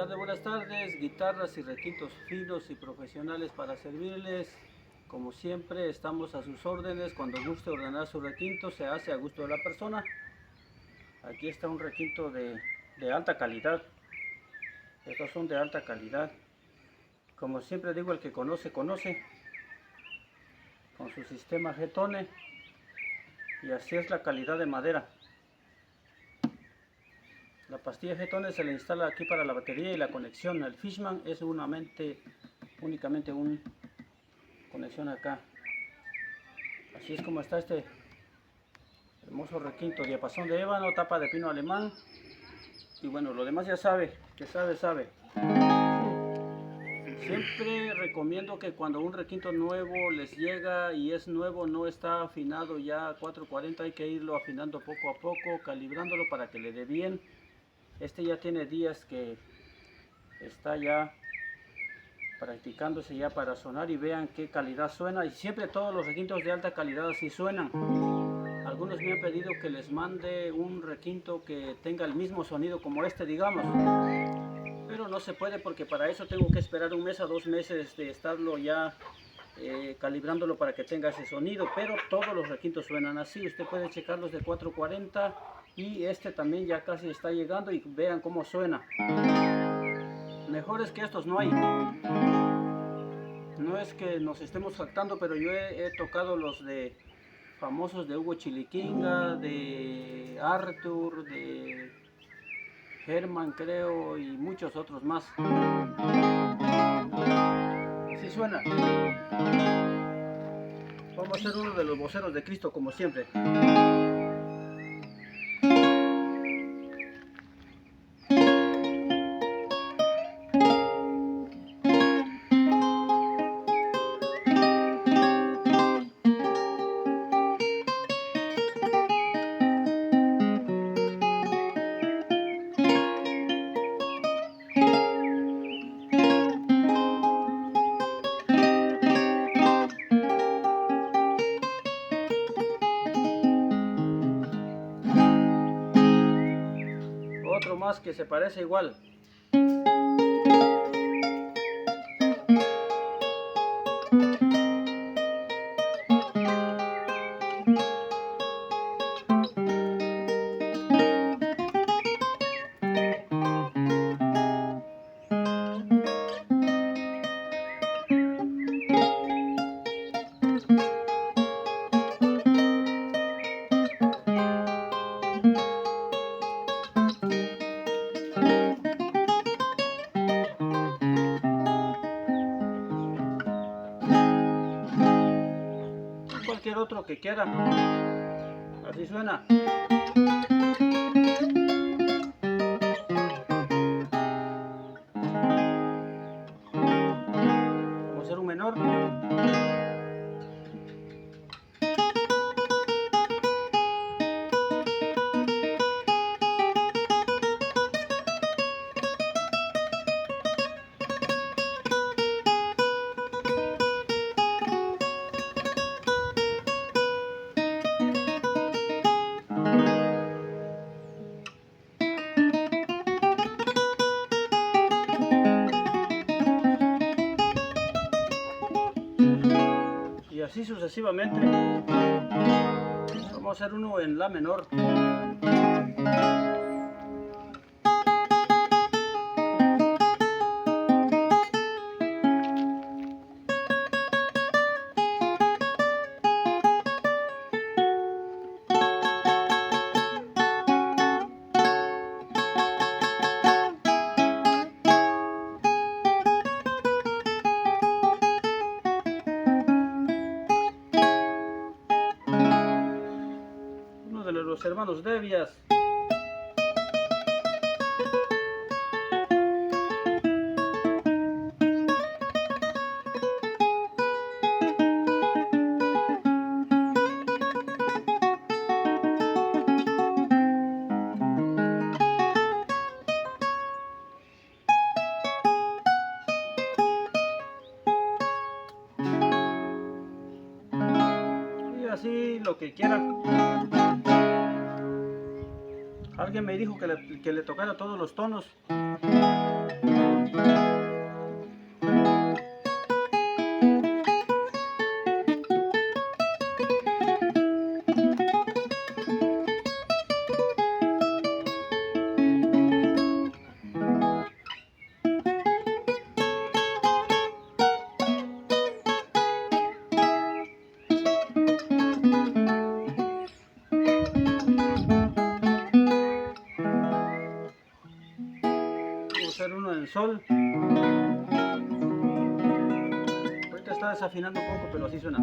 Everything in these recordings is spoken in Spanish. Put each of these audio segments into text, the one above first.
buenas tardes, guitarras y requintos finos y profesionales para servirles. Como siempre, estamos a sus órdenes. Cuando guste ordenar su requinto, se hace a gusto de la persona. Aquí está un requinto de alta calidad. Estos son de alta calidad. Como siempre digo, el que conoce, conoce. Con su sistema G-Tone. Y así es la calidad de madera. La pastilla G-Tone se le instala aquí para la batería y la conexión. El Fishman es únicamente una conexión acá. Así es como está este hermoso requinto, diapasón de ébano, tapa de pino alemán. Y bueno, lo demás ya sabe, que sabe. Siempre recomiendo que cuando un requinto nuevo les llega y es nuevo, no está afinado ya a 440, hay que irlo afinando poco a poco, calibrándolo para que le dé bien. Este ya tiene días que está ya practicándose ya para sonar y vean qué calidad suena. Y siempre todos los requintos de alta calidad así suenan. Algunos me han pedido que les mande un requinto que tenga el mismo sonido como este, digamos. Pero no se puede porque para eso tengo que esperar 1 mes a 2 meses de estarlo ya calibrándolo para que tenga ese sonido. Pero todos los requintos suenan así. Usted puede checarlos de 440 y este también ya casi está llegando y vean cómo suena. Mejores que estos no hay. No es que nos estemos jactando, pero yo he tocado los de famosos de Hugo Chiliquinga, de Arthur, de Herman creo y muchos otros más. Así suena. Vamos a hacer uno de los voceros de Cristo como siempre. Otro más que se parece igual. Cualquier otro que quiera. Así suena. Vamos a hacer un menor. Y así sucesivamente. Vamos a hacer uno en la menor. De los hermanos Devias. Y así lo que quieran. Alguien me dijo que le tocara todos los tonos. hacer uno en sol. Ahorita está desafinando un poco, pero así suena.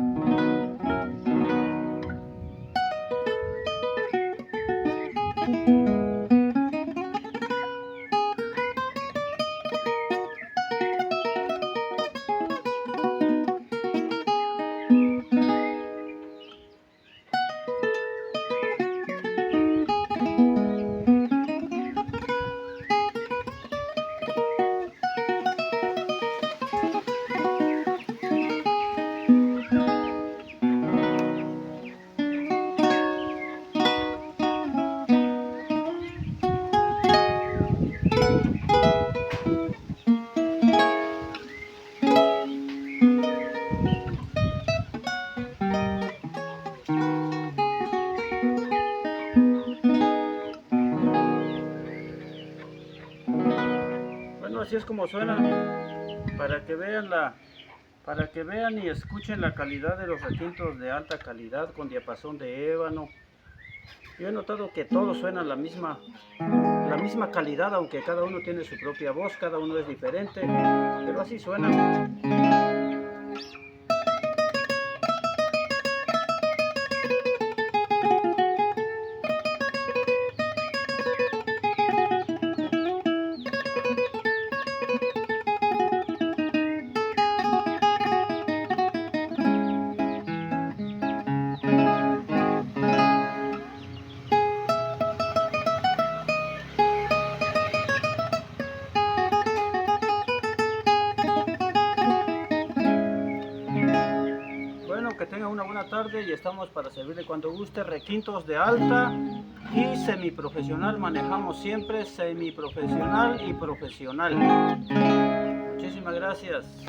Bueno, así es como suena, para que vean y escuchen la calidad de los requintos de alta calidad con diapasón de ébano. Yo he notado que todos suenan la misma calidad, aunque cada uno tiene su propia voz, cada uno es diferente, pero así suena. Bueno, que tengan una buena tarde y estamos para servirle cuando guste. Requintos de alta y semiprofesional, manejamos siempre semiprofesional y profesional. Muchísimas gracias.